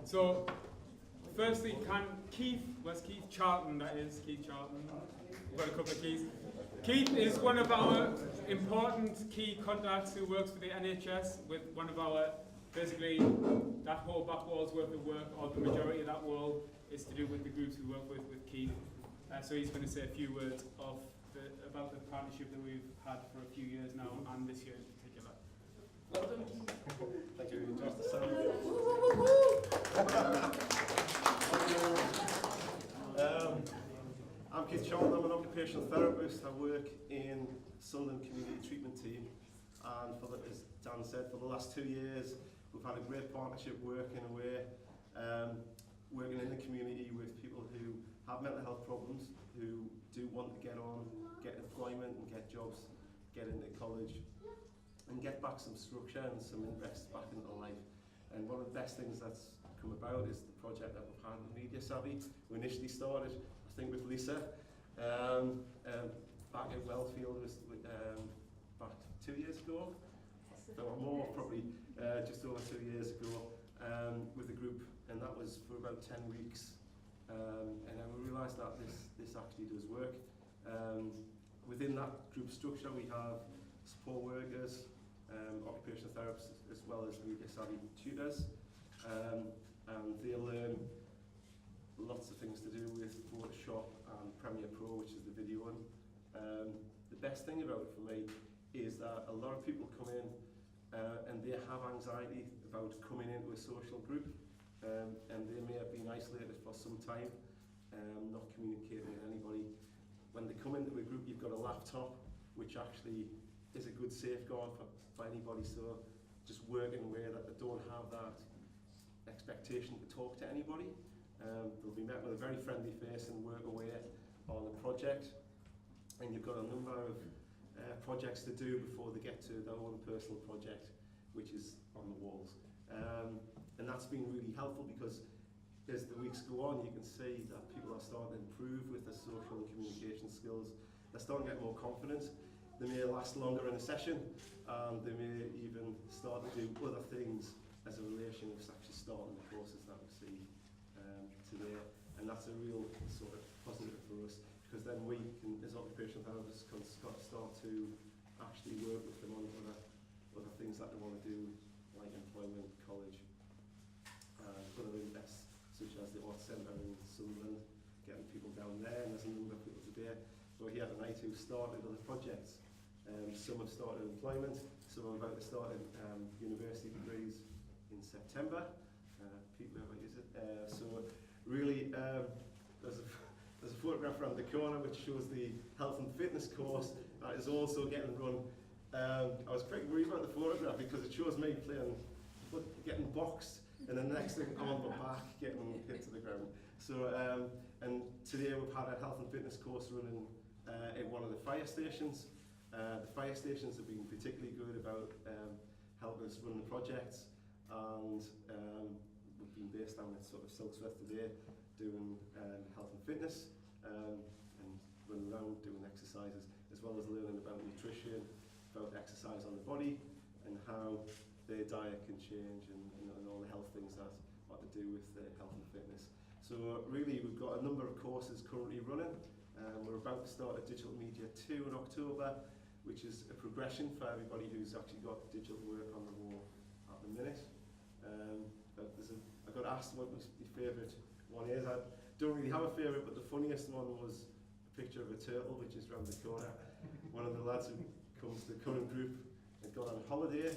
So, firstly, where's Keith Charlton? That is Keith Charlton. We've got a couple of Keiths. Keith is one of our important key contacts who works for the NHS with one of our, basically, that whole back wall's worth of work, or the majority of that wall, is to do with the groups we work with Keith. So he's going to say a few words about the partnership that we've had for a few years now, and this year in particular. Well done, Keith. Thank you. Just the sound. I'm Keith Charlton. I'm an occupational therapist. I work in Sunderland Community Treatment Team, and as Dan said, for the last 2 years, we've had a great partnership working away, working in the community with people who have mental health problems, who do want to get employment and get jobs, get into college, and get back some structure and some interest back into life. And one of the best things that's come about is the project that we've had with MediaSavvy. We initially started, I think, with Lisa, back at Wellfield, back 2 years ago, or more, probably just over 2 years ago, with a group, and that was for about 10 weeks. And then we realised that this actually does work. Within that group structure, we have support workers, occupational therapists, as well as MediaSavvy tutors, and they learn lots of things to do with Photoshop and Premiere Pro, which is the video one. The best thing about it for me is that a lot of people come in and they have anxiety about coming into a social group, and they may have been isolated for some time, not communicating with anybody. When they come into a group, you've got a laptop, which actually is a good safeguard for anybody, so just working away that they don't have that expectation to talk to anybody. They'll be met with a very friendly face and work away on a project, and you've got a number of projects to do before they get to their own personal project, which is on the walls. And that's been really helpful, because as the weeks go on, you can see that people are starting to improve with their social and communication skills. They're starting to get more confident. They may last longer in a session, and they may even start to do other things as a relation of actually starting the courses that we see today. And that's a real sort of positive for us, because then we can, as occupational therapists, can start to actually work with them on other things that they want to do, like employment, college, other interests, such as the Art Centre in Sunderland, getting people down there, and there's a number of people today. We're here tonight who've started other projects. Some have started employment, some are about to start university degrees in September. People ever use it. So really, there's a photograph around the corner which shows the health and fitness course that is also getting run. I was quite worried about the photograph, because it shows me getting boxed, and then the next thing I'm on my back getting hit to the ground. So, and today we've had a health and fitness course running at one of the fire stations. The fire stations have been particularly good about helping us run the projects, and we've been based down at sort of Silksworth today, doing health and fitness, and running around doing exercises, as well as learning about nutrition, about exercise on the body, and how their diet can change, and all the health things that are to do with health and fitness. So really, we've got a number of courses currently running. We're about to start a Digital Media 2 in October, which is a progression for everybody who's actually got digital work on the wall at the minute. I got asked what was my favourite one is. I don't really have a favourite, but the funniest one was a picture of a turtle, which is around the corner. One of the lads who comes to the current group had gone on holiday,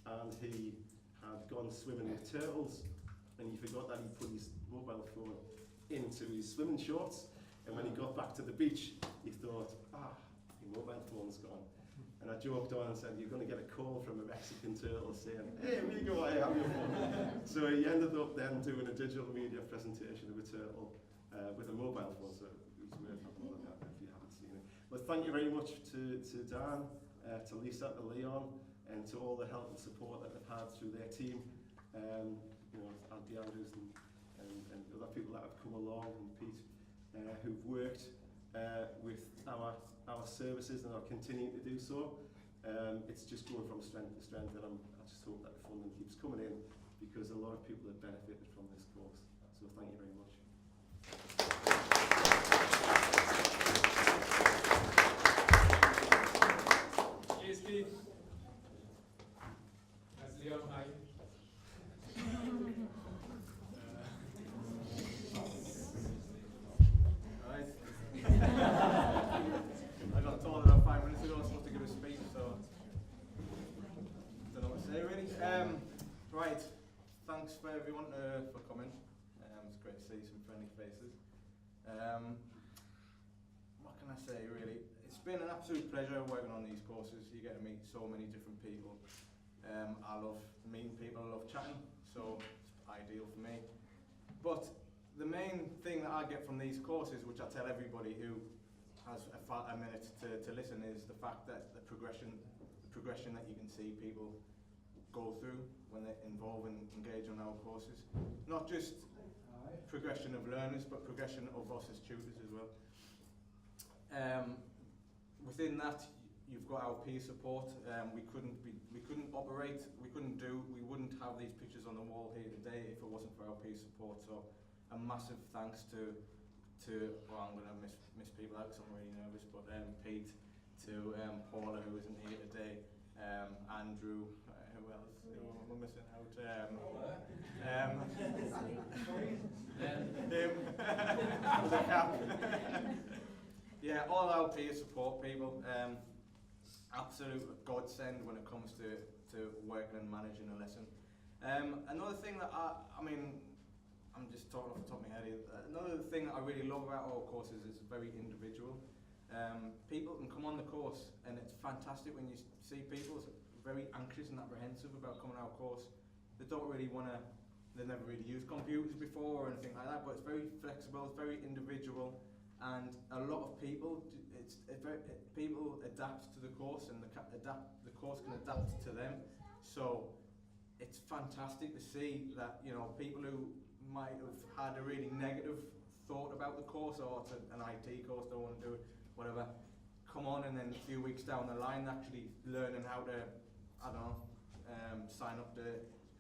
and he had gone swimming with turtles, and he forgot that he put his mobile phone into his swimming shorts, and when he got back to the beach, he thought, your mobile phone's gone. And I joked on and said, you're going to get a call from a Mexican turtle saying, hey amigo, I have your phone. So he ended up then doing a digital media presentation of a turtle with a mobile phone, so it was worth having a look at if you haven't seen it. But thank you very much to Dan, to Lisa, to Leon, and to all the help and support that they've had through their team. Auntie Andrews and other people that have come along, and Pete, who've worked with our services and are continuing to do so. It's just going from strength to strength, and I just hope that the funding keeps coming in, because a lot of people have benefited from this course. So thank you very much. Cheers, Keith. That's Leon. Hi. Right. I got told about 5 minutes ago I was supposed to give a speech, so don't know what to say really. Right, thanks for everyone for coming. It's great to see some friendly faces. What can I say really? It's been an absolute pleasure working on these courses. You get to meet so many different people. I love meeting people, I love chatting, so it's ideal for me. But the main thing that I get from these courses, which I tell everybody who has a minute to listen, is the fact that the progression that you can see people go through when they involve and engage on our courses. Not just progression of learners, but progression of us as tutors as well. Within that, you've got our peer support. We wouldn't have these pictures on the wall here today if it wasn't for our peer support. So a massive thanks to well, I'm going to miss people out because I'm really nervous, but Pete, to Paula, who isn't here today, Andrew, who else? Who am I missing out? Him, with a cap. Yeah, all our peer support people, absolute godsend when it comes to working and managing a lesson. Another thing that I'm just talking off the top of my head here. Another thing that I really love about our courses is very individual. People can come on the course and it's fantastic when you see people very anxious and apprehensive about coming on our course. They don't really want to, they've never really used computers before or anything like that, but it's very flexible, it's very individual, and a lot of people, people adapt to the course and the course can adapt to them. So it's fantastic to see that, you know, people who might have had a really negative thought about the course, or it's an IT course, don't want to do it, whatever, come on, and then a few weeks down the line actually learning how to, I don't know, sign up to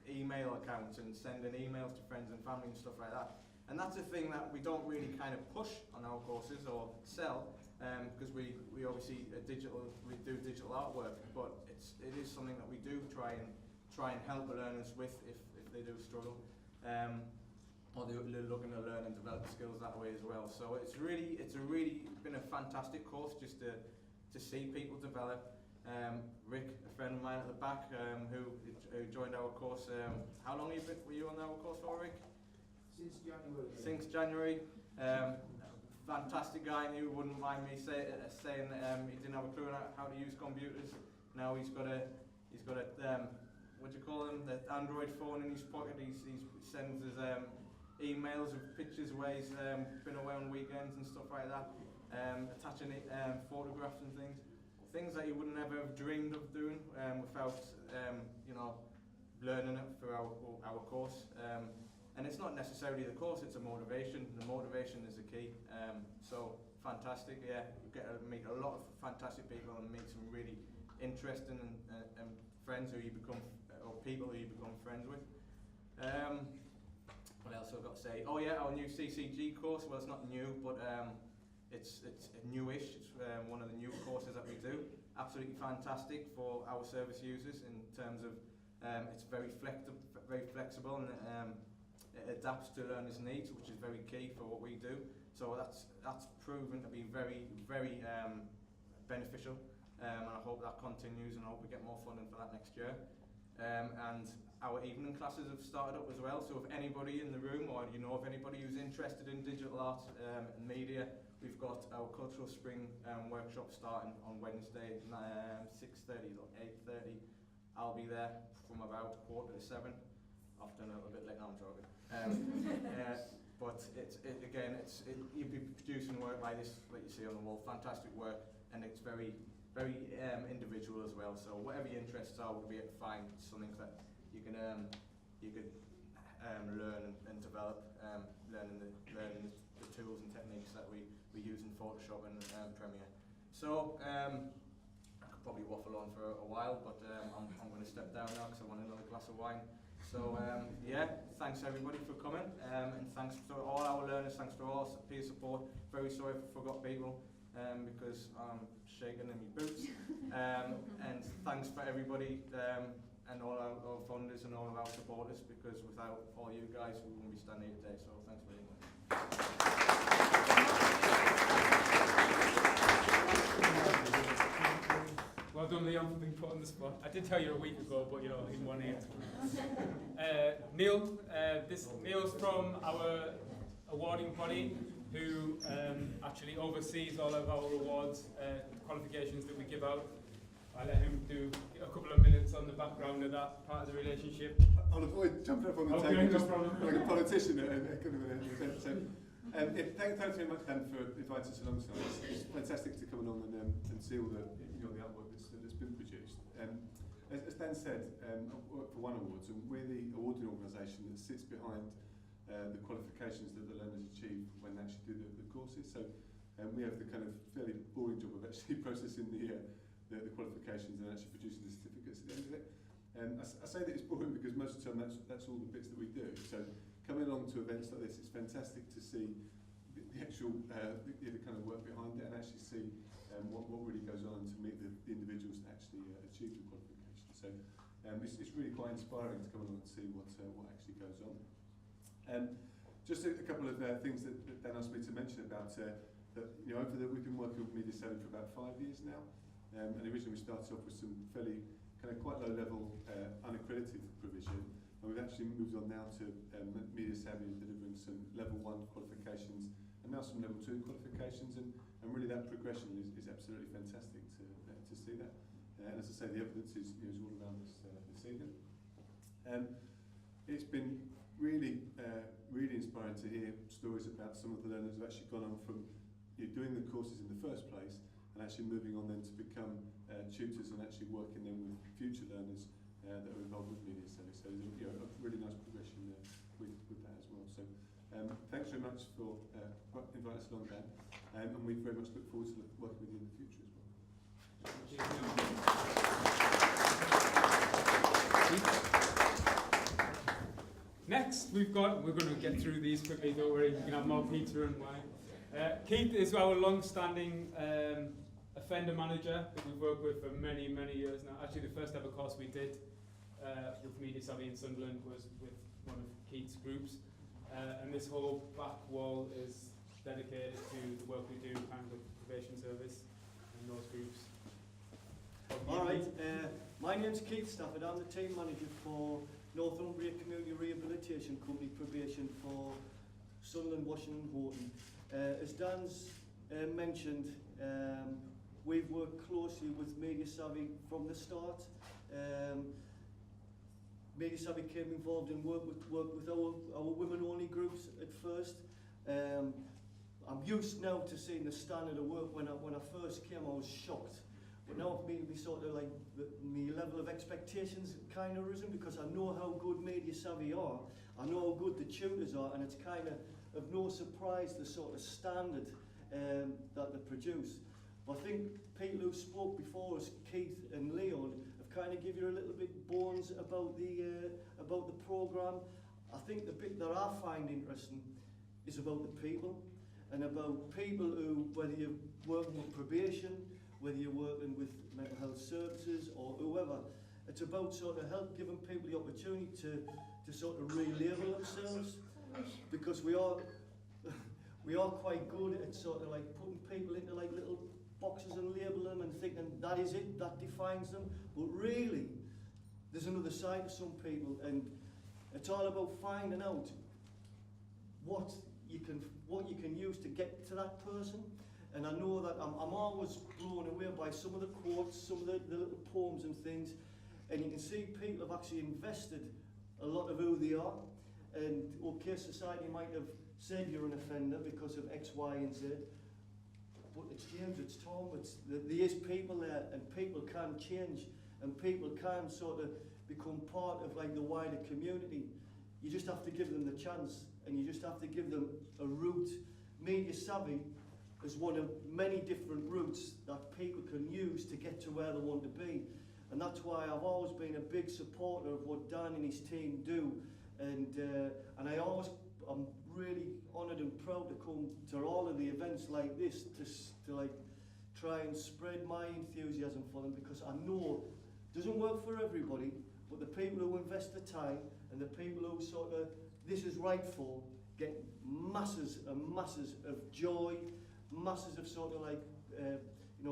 email accounts and sending emails to friends and family and stuff like that. And that's a thing that we don't really kind of push on our courses or sell, because we obviously we do digital artwork, but it is something that we do try and help the learners with if they do struggle. Or they're looking to learn and develop skills that way as well. So it's really been a fantastic course just to see people develop. Rick, a friend of mine at the back, who joined our course. How long were you on our course for, Rick? Since January. Since January. Fantastic guy, and you wouldn't mind me saying he didn't have a clue how to use computers. Now he's got a what do you call him? The Android phone in his pocket. He sends his emails of pictures where he's been away on weekends and stuff like that, attaching photographs and things that you would never have dreamed of doing without you know, learning it through our course. And it's not necessarily the course, it's a motivation. The motivation is the key. So fantastic, yeah, you get to meet a lot of fantastic people and meet some really interesting and friends who you become, or people who you become friends with. What else have I got to say? Oh yeah, our new CCG course. Well, it's not new, but it's newish. It's one of the new courses that we do. Absolutely fantastic for our service users in terms of it's very flexible, and it adapts to learners' needs, which is very key for what we do. So that's proven to be very beneficial, and I hope that continues, and I hope we get more funding for that next year. And our evening classes have started up as well, so if anybody in the room, or you know of anybody who's interested in digital art and media, we've got our Cultural Spring workshop starting on Wednesday, 6:30 or 8:30. I'll be there from about 6:45. Often a little bit late, no, I'm joking. But you'll be producing work like this, like you see on the wall, fantastic work, and it's very individual as well. So whatever your interests are, we'll be able to find something that you could learn and develop, learning the tools and techniques that we use in Photoshop and Premiere. So I could probably waffle on for a while, but I'm going to step down now because I want another glass of wine. So yeah, thanks everybody for coming, and thanks to all our learners, thanks to all peer support. Very sorry if I forgot people, because I'm shaking in my boots. And thanks for everybody, and all our funders and all of our supporters, because without all you guys we wouldn't be standing here today, so thanks very much. Well done, Leon, for being put on the spot. I did tell you a week ago, but you know, in 1 ear. Neil's from our awarding body, who actually oversees all of our awards, qualifications that we give out. I'll let him do a couple of minutes on the background of that part of the relationship. I'll avoid jumping up on the Okay, table, no just problem. like a politician at kind of an event. So, thanks very much, Dan, for inviting us along tonight. It's fantastic to come along and see all the the artwork that's been produced. As Dan said, I work for One Awards, and we're the awarding organisation that sits behind the qualifications that the learners achieve when they actually do the courses. So we have the kind of fairly boring job of actually processing the qualifications and actually producing the certificates at the end of it. I say that it's boring because most of the time that's all the bits that we do. So coming along to events like this, it's fantastic to see the actual the kind of work behind it and actually see what really goes on and to meet the individuals that actually achieve the qualification. So it's really quite inspiring to come along and see what actually goes on. Just a couple of things that Dan asked me to mention about that. We've been working with MediaSavvy for about 5 years now, and originally we started off with some fairly kind of quite low level unaccredited provision, and we've actually moved on now to MediaSavvy delivering some level 1 qualifications and now some level 2 qualifications, and really that progression is absolutely fantastic to see that. And as I say, the evidence is all around us this evening. It's been really inspiring to hear stories about some of the learners who have actually gone on from doing the courses in the first place and actually moving on then to become tutors and actually working then with future learners that are involved with MediaSavvy. So there's a really nice progression with that as well. So thanks very much for inviting us along, Dan, and we very much look forward to working with you in the future as well. Next, we're going to get through these quickly, don't worry, you can have more pizza and wine. Keith is our long-standing offender manager that we've worked with for many, many years now. Actually, the first ever course we did with MediaSavvy in Sunderland was with one of Keith's groups. And this whole back wall is dedicated to the work we do kind of with the probation service and those groups. Alright, my name's Keith Stafford. I'm the team manager for Northumbria Community Rehabilitation Company Probation for Sunderland, Washington and Horton. As Dan's mentioned, we've worked closely with MediaSavvy from the start. MediaSavvy came involved in work with our women-only groups at first. I'm used now to seeing the standard of work. When I first came, I was shocked. But now we sort of like my level of expectations kind of risen because I know how good MediaSavvy are. I know how good the tutors are, and it's kind of no surprise the sort of standard that they produce. But I think people who spoke before us, Keith and Leon, have kind of give you a little bit bones about the programme. I think the bit that I find interesting is about the people, and about people who, whether you're working with probation, whether you're working with mental health services or whoever, it's about sort of giving people the opportunity to sort of relabel themselves, because we are quite good at sort of like putting people into like little boxes and labeling them and thinking that is it, that defines them. But really, there's another side to some people, and it's all about finding out what you can use to get to that person. And I know that I'm always blown away by some of the quotes, some of the little poems and things, and you can see people have actually invested a lot of who they are. And okay, society might have said you're an offender because of X, Y, and Z, but it's James, it's Tom, there is people there, and people can change, and people can sort of become part of like the wider community. You just have to give them the chance, and you just have to give them a route. MediaSavvy is one of many different routes that people can use to get to where they want to be. and that's why I've always been a big supporter of what Dan and his team do, and I'm really honoured and proud to come to all of the events like this to like try and spread my enthusiasm for them, because I know it doesn't work for everybody, but the people who invest the time and the people who sort of this is right for get masses and masses of joy, masses of sort of like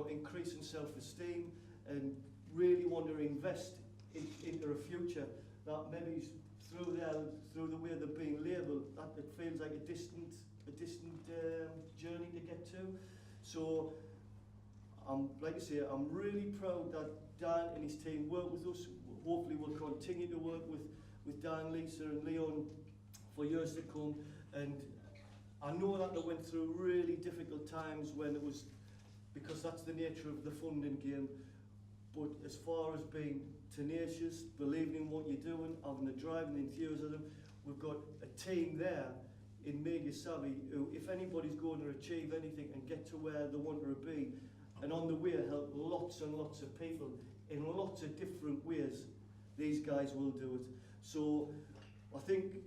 increasing self-esteem, and really want to invest into a future that maybe through the way they're being labelled, that it feels like a distant journey to get to. So like I say, I'm really proud that Dan and his team work with us. Hopefully we'll continue to work with Dan, Lisa and Leon for years to come. And I know that they went through really difficult times when it was, because that's the nature of the funding game. But as far as being tenacious, believing in what you're doing, having the drive and the enthusiasm, we've got a team there in MediaSavvy who, if anybody's going to achieve anything and get to where they want to be, and on the way help lots and lots of people in lots of different ways, these guys will do it. So I think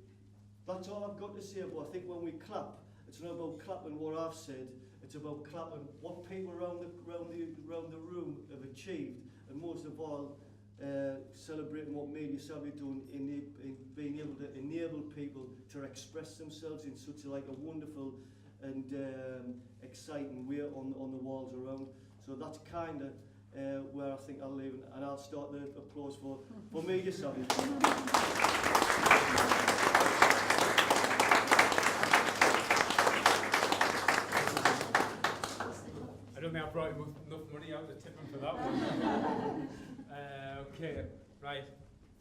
that's all I've got to say. But I think when we clap, it's not about clapping what I've said, it's about clapping what people around the room have achieved, and most of all celebrating what MediaSavvy doing in being able to enable people to express themselves in such a wonderful and exciting way on the walls around. So that's kind of where I think I'll leave it, and I'll start the applause for MediaSavvy. I don't think I brought enough money out to tip him for that one. Okay, right.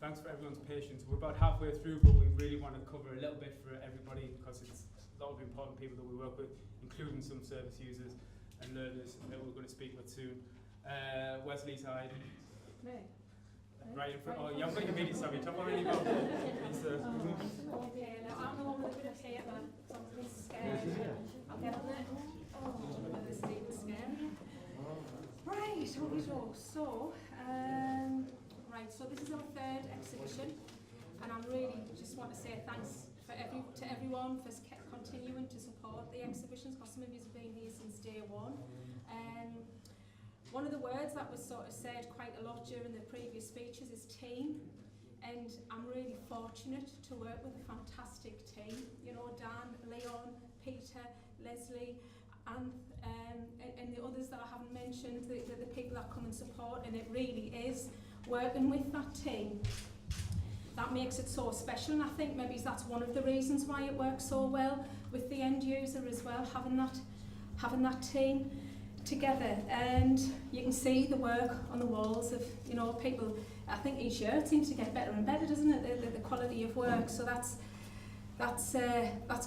Thanks for everyone's patience. We're about halfway through, but we really want to cover a little bit for everybody, because it's a lot of important people that we work with, including some service users and learners that we're going to speak with soon. Wesley's side. Me? Right in front. Oh, you haven't got your MediaSavvy top already, Bob. Okay, now I'm the one with a bit of paper, so I'm a bit scared. I'll get on it. Oh, this is even scary. Right, so, right, so this is our third exhibition, and I really just want to say thanks to everyone for continuing to support the exhibitions, because some of you have been here since day one. One of the words that was sort of said quite a lot during the previous speeches is team, and I'm really fortunate to work with a fantastic team. You know, Dan, Leon, Peter, Leslie, and the others that I haven't mentioned, the people that come and support, and it really is working with that team that makes it so special. And I think maybe that's one of the reasons why it works so well with the end user as well, having that team together. And you can see the work on the walls of people. I think each year it seems to get better and better, doesn't it, the quality of work. So that's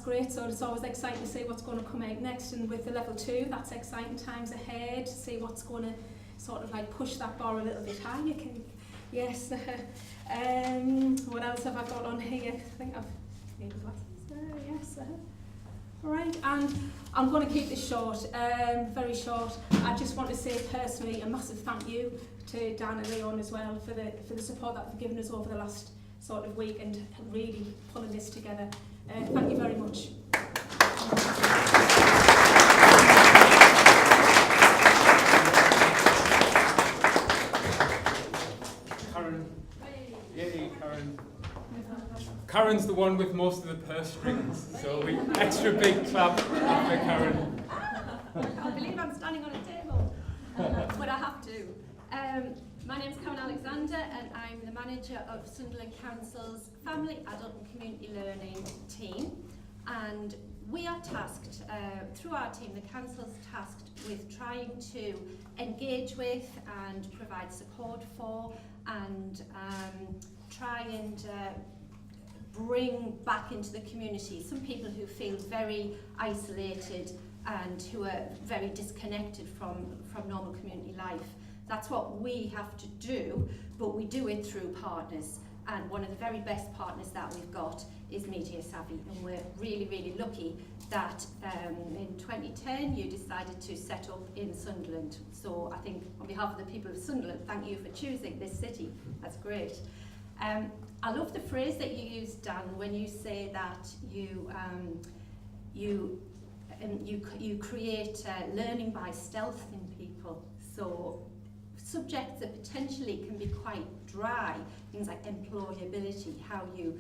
great. So it's always exciting to see what's going to come out next, and with the level 2, that's exciting times ahead to see what's going to sort of like push that bar a little bit higher. Yes. What else have I got on here? I think I've made glasses. Yes. All right, and I'm going to keep this short, very short. I just want to say personally a massive thank you to Dan and Leon as well for the support that they've given us over the last sort of week and really pulling this together. Thank you very much. Karen. Yay, Karen. Karen's the one with most of the purse strings, so we extra big clap for Karen. I can't believe I'm standing on a table, but I have to. My name's Karen Alexander, and I'm the manager of Sunderland Council's Family, Adult and Community Learning team. And we are tasked, through our team, the council's tasked with trying to engage with and provide support for and try and bring back into the community some people who feel very isolated and who are very disconnected from normal community life. That's what we have to do, but we do it through partners. and one of the very best partners that we've got is MediaSavvy, and we're really, really lucky that in 2010 you decided to set up in Sunderland. So I think on behalf of the people of Sunderland, thank you for choosing this city. That's great. I love the phrase that you use, Dan, when you say that you create learning by stealth in people. So subjects that potentially can be quite dry, things like employability, how you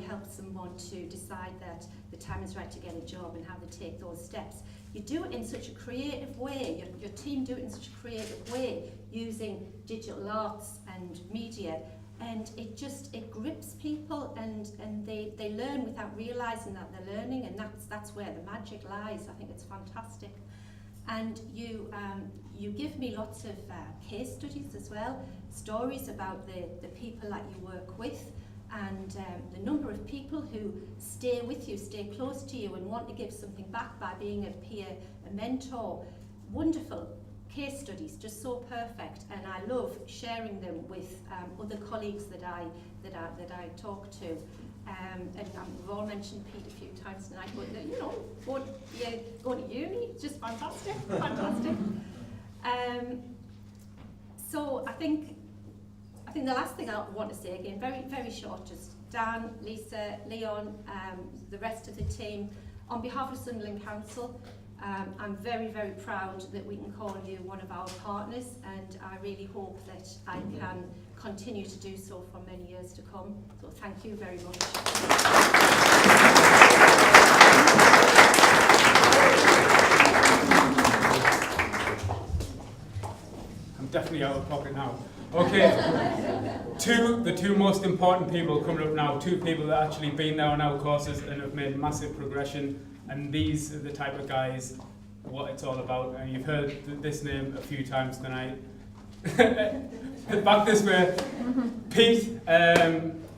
help someone to decide that the time is right to get a job and how they take those steps. You do it in such a creative way, your team do it in such a creative way, using digital arts and media, and it grips people, and they learn without realising that they're learning, and that's where the magic lies. I think it's fantastic. And you give me lots of case studies as well, stories about the people that you work with, and the number of people who stay with you, stay close to you and want to give something back by being a peer, a mentor. Wonderful case studies, just so perfect, and I love sharing them with other colleagues that I talk to. And we've all mentioned Pete a few times tonight, but you know, going to uni, it's just fantastic, fantastic. So I think the last thing I want to say, again, very, very short, just Dan, Lisa, Leon, the rest of the team, on behalf of Sunderland Council, I'm very, very proud that we can call you one of our partners, and I really hope that I can continue to do so for many years to come. So thank you very much. I'm definitely out of pocket now. Okay, the two most important people coming up now, two people that actually been there on our courses and have made massive progression, and these are the type of guys what it's all about, and you've heard this name a few times tonight. Back this way, Pete,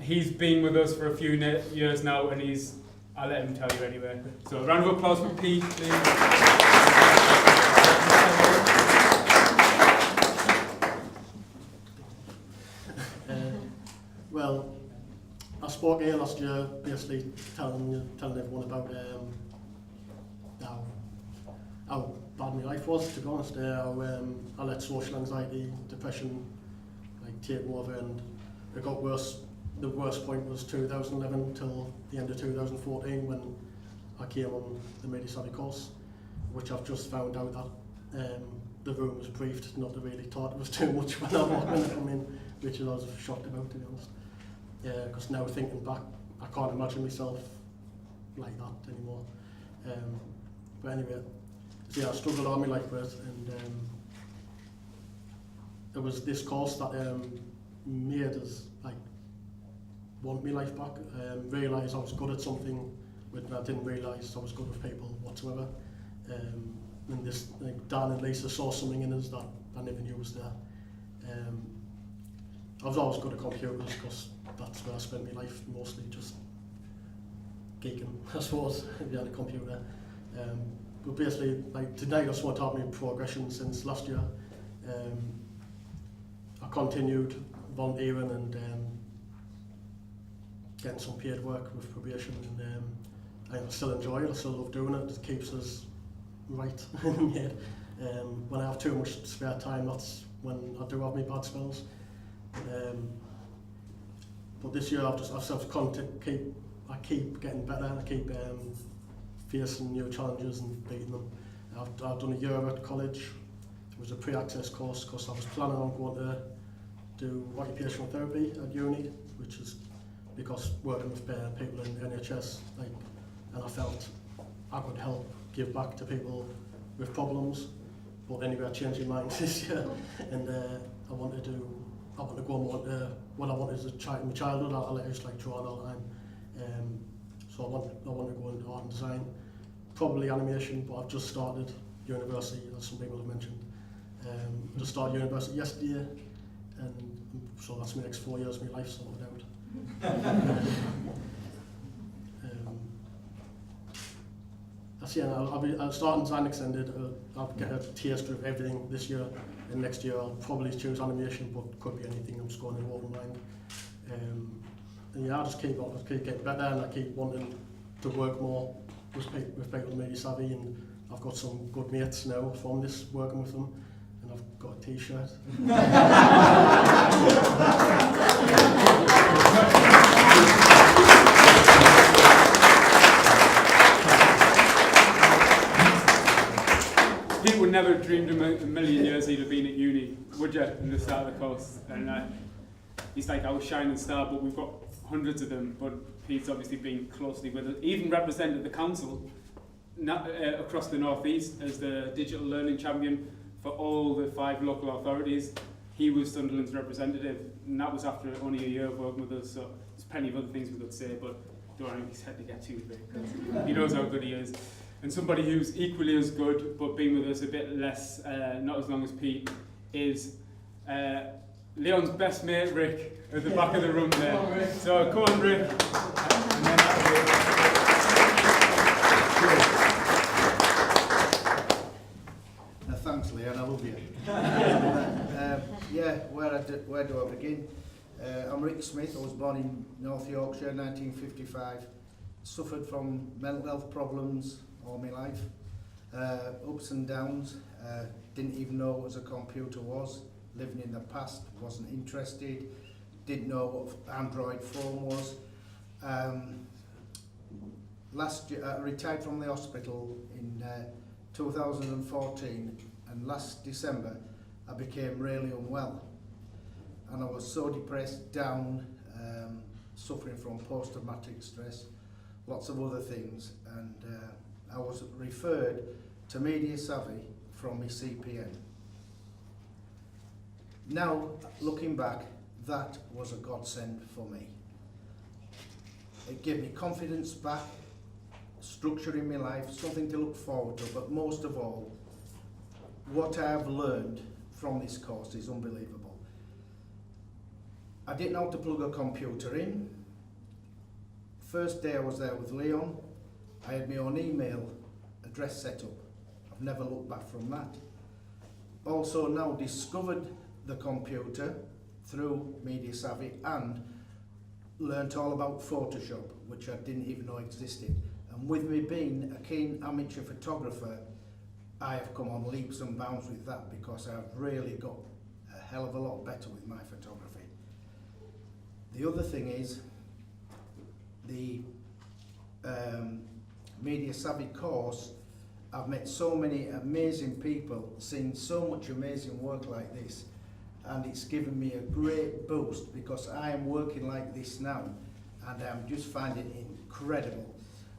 he's been with us for a few years now, and I'll let him tell you anyway. So a round of applause for Pete, please. Well, I spoke here last year, basically telling everyone about how bad my life was, to be honest. I let social anxiety, depression take over, and it got worse. The worst point was 2011 till the end of 2014 when I came on the MediaSavvy course, which I've just found out that the room was briefed not to really thought it was too much when I come in, which I was shocked about, to be honest. Because now thinking back, I can't imagine myself like that anymore. But anyway, so yeah, I struggled all my life with it, and it was this course that made us want my life back. Realise I was good at something when I didn't realise I was good with people whatsoever. And this Dan and Lisa saw something in us that I never knew was there. I was always good at computers because that's where I spent my life mostly, just geeking, I suppose, behind a computer. But basically, tonight that's what taught me progression since last year. I continued volunteering and getting some paid work with probation, and I still enjoy it, I still love doing it. It keeps us right in my head. When I have too much spare time, that's when I do have my bad spells. But this year I keep getting better. I keep facing new challenges and beating them. I've done a year at college. It was a pre-access course because I was planning on going to do occupational therapy at uni, which is because working with people in the NHS, and I felt I could help give back to people with problems. But anyway, I changed my mind this year, and I want to go more into what I wanted as a child. In my childhood, I used to drawing all the time. So I want to go into art and design, probably animation. But I've just started university, as some people have mentioned. I just started university yesterday, and so that's my next 4 years of my life sorted out. I'll start in design extended. I'll get a taste of everything this year, and next year I'll probably choose animation, but could be anything. I'm just going in open mind. yeah, I just keep getting better, and I keep wanting to work more with people in MediaSavvy, and I've got some good mates now from this, working with them, and I've got a t-shirt. Pete would never have dreamed a million years he'd have been at uni, would you, in the start of the course? And he's like our shining star, but we've got hundreds of them. But Pete's obviously been closely with us, even represented the council across the northeast as the digital learning champion for all the 5 local authorities. He was Sunderland's representative, and that was after only a year of working with us. So there's plenty of other things we could say, but don't want his head to get too big, because he knows how good he is. And somebody who's equally as good, but been with us a bit less, not as long as Pete, is Leon's best mate, Rick, at the back of the room there. So come on, Rick. And then thanks, Leon, I love you. Yeah, where do I begin? I'm Rick Smith. I was born in North Yorkshire, 1955. Suffered from mental health problems all my life, ups and downs. Didn't even know what a computer was. Living in the past, wasn't interested. Didn't know what Android phone was. Last year, I retired from the hospital in 2014, and last December I became really unwell, and I was so depressed, down, suffering from post-traumatic stress, lots of other things, and I was referred to MediaSavvy from my CPN. Now, looking back, that was a godsend for me. It gave me confidence back, structure in my life, something to look forward to, but most of all, what I have learned from this course is unbelievable. I didn't know how to plug a computer in. First day I was there with Leon, I had my own email address set up. I've never looked back from that. Also now discovered the computer through MediaSavvy and learnt all about Photoshop, which I didn't even know existed. And with me being a keen amateur photographer, I have come on leaps and bounds with that, because I've really got a hell of a lot better with my photography. The other thing is, the MediaSavvy course, I've met so many amazing people, seen so much amazing work like this, and it's given me a great boost, because I am working like this now and I'm just finding it incredible.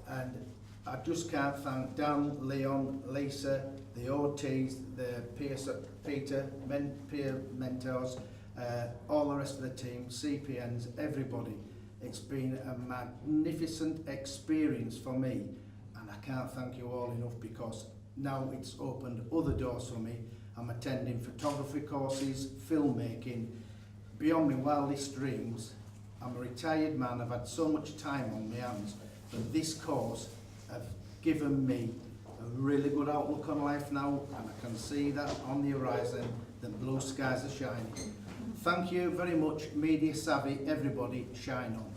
And I just can't thank Dan, Leon, Lisa, the OTs, the peer mentors, all the rest of the team, CPNs, everybody. It's been a magnificent experience for me, and I can't thank you all enough, because now it's opened other doors for me. I'm attending photography courses, filmmaking, beyond my wildest dreams. I'm a retired man, I've had so much time on my hands, but this course have given me a really good outlook on life now, and I can see that on the horizon, the blue skies are shining. Thank you very much, MediaSavvy, everybody, shine on.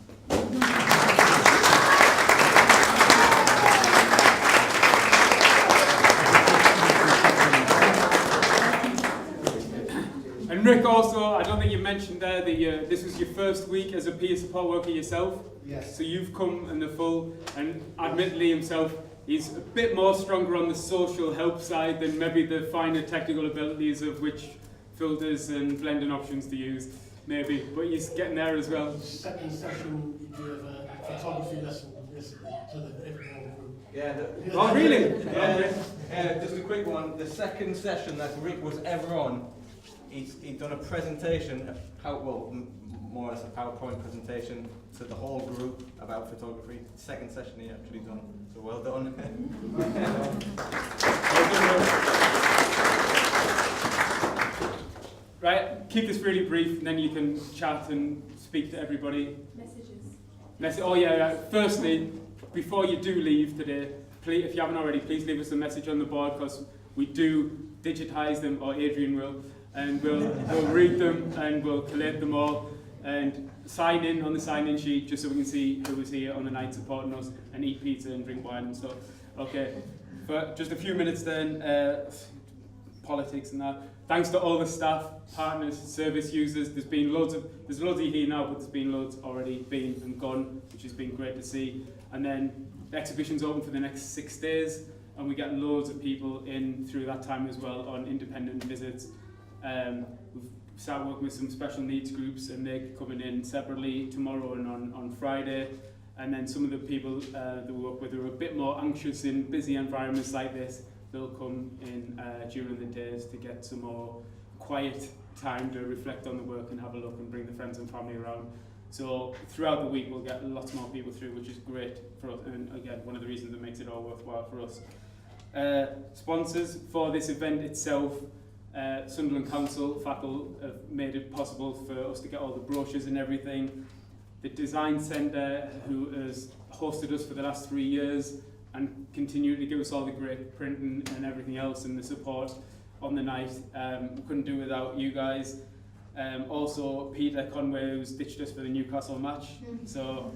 And Rick, also, I don't think you mentioned there that this was your first week as a peer support worker yourself. Yes. So you've come in the full, and admittedly himself, he's a bit more stronger on the social help side than maybe the finer technical abilities of which filters and blending options to use, maybe. But he's getting there as well. Second session, you gave a photography lesson basically to everyone in the group. Yeah. Oh, really? Just a quick one. The second session that Rick was ever on, he'd done a presentation, more or less a PowerPoint presentation to the whole group about photography. Second session he actually done, so well done. Right, keep this really brief, and then you can chat and speak to everybody. Messages. Firstly, before you do leave today, please, if you haven't already, please leave us a message on the board, because we do digitise them, or Adrian will, and we'll read them and we'll collate them all. And sign in on the sign-in sheet just so we can see who was here on the night supporting us and eat pizza and drink wine and stuff. Okay, for just a few minutes then, politics and that. Thanks to all the staff, partners, service users. There's loads of you here now, but there's been loads already been and gone, which has been great to see. And then the exhibition's open for the next 6 days, and we get loads of people in through that time as well on independent visits. We've started working with some special needs groups, and they're coming in separately tomorrow and on Friday. And then some of the people that we work with who are a bit more anxious in busy environments like this, they'll come in during the days to get some more quiet time to reflect on the work and have a look and bring the friends and family around. So throughout the week we'll get lots more people through, which is great for us, and again one of the reasons that makes it all worthwhile for us. Sponsors for this event itself, Sunderland Council, FACL have made it possible for us to get all the brochures and everything. The Design Centre, who has hosted us for the last 3 years and continue to give us all the great printing and everything else and the support on the night. We couldn't do without you guys. Also Peter Conway, who's ditched us for the Newcastle match. So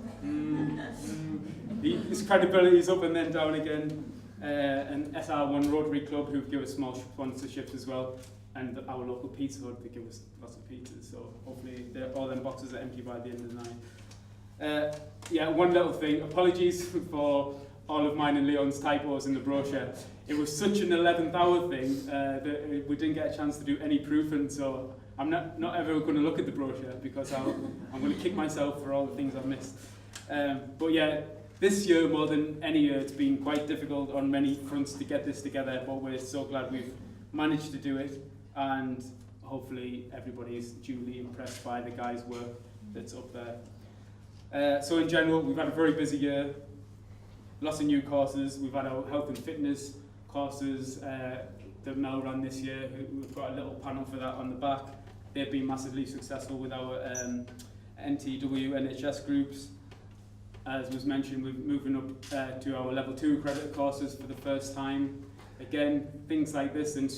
his credibility is up and then down again. And SR1 Rotary Club, who give us small sponsorships as well. And our local pizza hut, they give us lots of pizzas. So hopefully all them boxes are empty by the end of the night. Yeah, one little thing. Apologies for all of mine and Leon's typos in the brochure. It was such an 11th hour thing that we didn't get a chance to do any proofing, so I'm not ever going to look at the brochure because I'm going to kick myself for all the things I've missed. But yeah, this year more than any year it's been quite difficult on many fronts to get this together, but we're so glad we've managed to do it, and hopefully everybody is duly impressed by the guys' work that's up there. So in general, we've had a very busy year. Lots of new courses. We've had our health and fitness courses that Mel ran this year. We've got a little panel for that on the back. They've been massively successful with our NTW NHS groups. As was mentioned, we're moving up to our level 2 accredited courses for the first time. Again, things like this and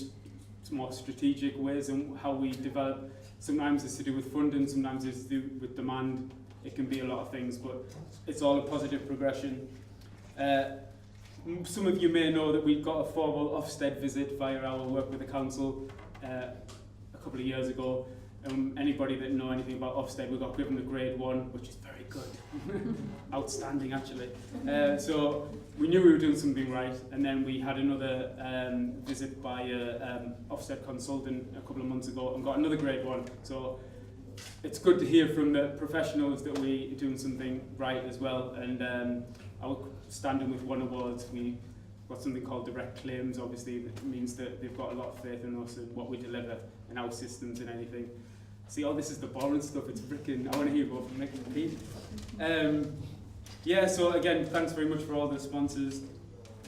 more strategic ways and how we develop. Sometimes it's to do with funding, sometimes it's to do with demand. It can be a lot of things, but it's all a positive progression. Some of you may know that we've got a formal Ofsted visit via our work with the council a couple of years ago. Anybody that know anything about Ofsted, we got given a grade 1, which is very good. Outstanding, actually. So we knew we were doing something right, and then we had another visit by an Ofsted consultant a couple of months ago and got another grade 1. So it's good to hear from the professionals that we're doing something right as well. And our standing with 1 awards, we got something called direct claims. Obviously that means that they've got a lot of faith in us and what we deliver and our systems and anything. See, this is the boring stuff. It's freaking, I want to hear about from Nick and Pete. Yeah, so again, thanks very much for all the sponsors.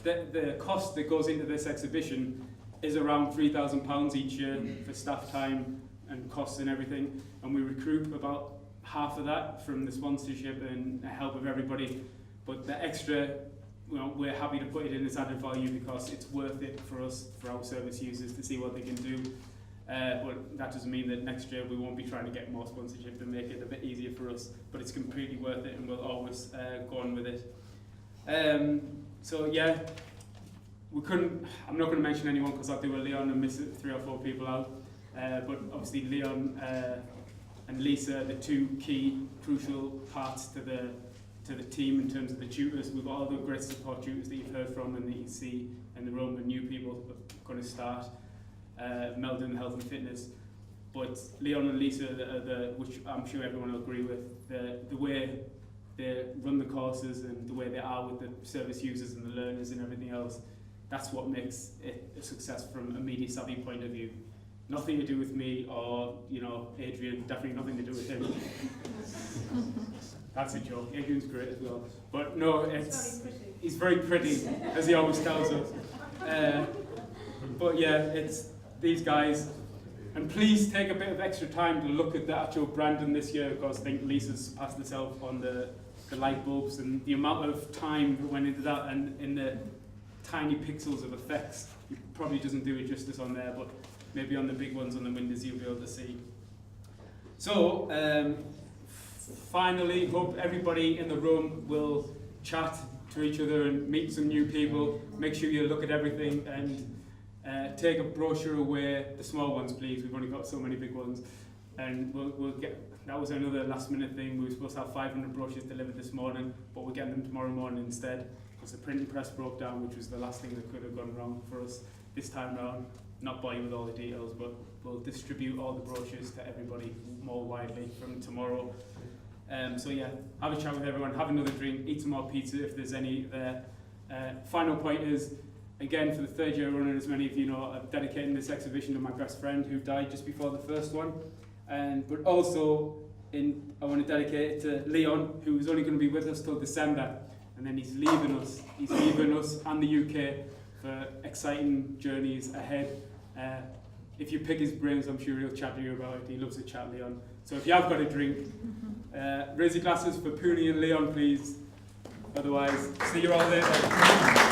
The cost that goes into this exhibition is around £3,000 each year for staff time and costs and everything, and we recruit about half of that from the sponsorship and help of everybody. But the extra, we're happy to put it in as added value because it's worth it for us, for our service users, to see what they can do. But that doesn't mean that next year we won't be trying to get more sponsorship to make it a bit easier for us, but it's completely worth it and we'll always go on with it. So yeah, I'm not going to mention anyone because I'll do a Leon and miss 3 or 4 people out. But obviously Leon and Lisa are the 2 key crucial parts to the team in terms of the tutors. We've got all the great support tutors that you've heard from and that you see in the room, and new people are going to start. Mel doing the health and fitness, but Leon and Lisa are which I'm sure everyone will agree with, the way they run the courses and the way they are with the service users and the learners and everything else. That's what makes it a success from a MediaSavvy point of view. Nothing to do with me or Adrian, definitely nothing to do with him. That's a joke. Adrian's great as well. But no, he's very pretty, as he always tells us. But yeah, it's these guys. And please take a bit of extra time to look at the actual branding this year, because I think Lisa's passed herself on the light bulbs and the amount of time that went into that, and in the tiny pixels of effects. It probably doesn't do it justice on there, but maybe on the big ones on the windows you'll be able to see. So, finally, hope everybody in the room will chat to each other and meet some new people. Make sure you look at everything and take a brochure away, the small ones please, we've only got so many big ones. And we'll get, that was another last minute thing, we were supposed to have 500 brochures delivered this morning, but we're getting them tomorrow morning instead, because the printing press broke down, which was the last thing that could have gone wrong for us this time round. Not bother you with all the details, but we'll distribute all the brochures to everybody more widely from tomorrow. So yeah, have a chat with everyone, have another drink, eat some more pizza if there's any there. Final point is, again, for the third year running, as many of you know, I'm dedicating this exhibition to my best friend who died just before the first one. But also, I want to dedicate it to Leon, who's only going to be with us till December, and then he's leaving us. He's leaving us and the UK for exciting journeys ahead. If you pick his brains, I'm sure he'll chat to you about it. He loves to chat, Leon. So if you have got a drink, raise your glasses for Pooney and Leon, please. Otherwise, see you all later.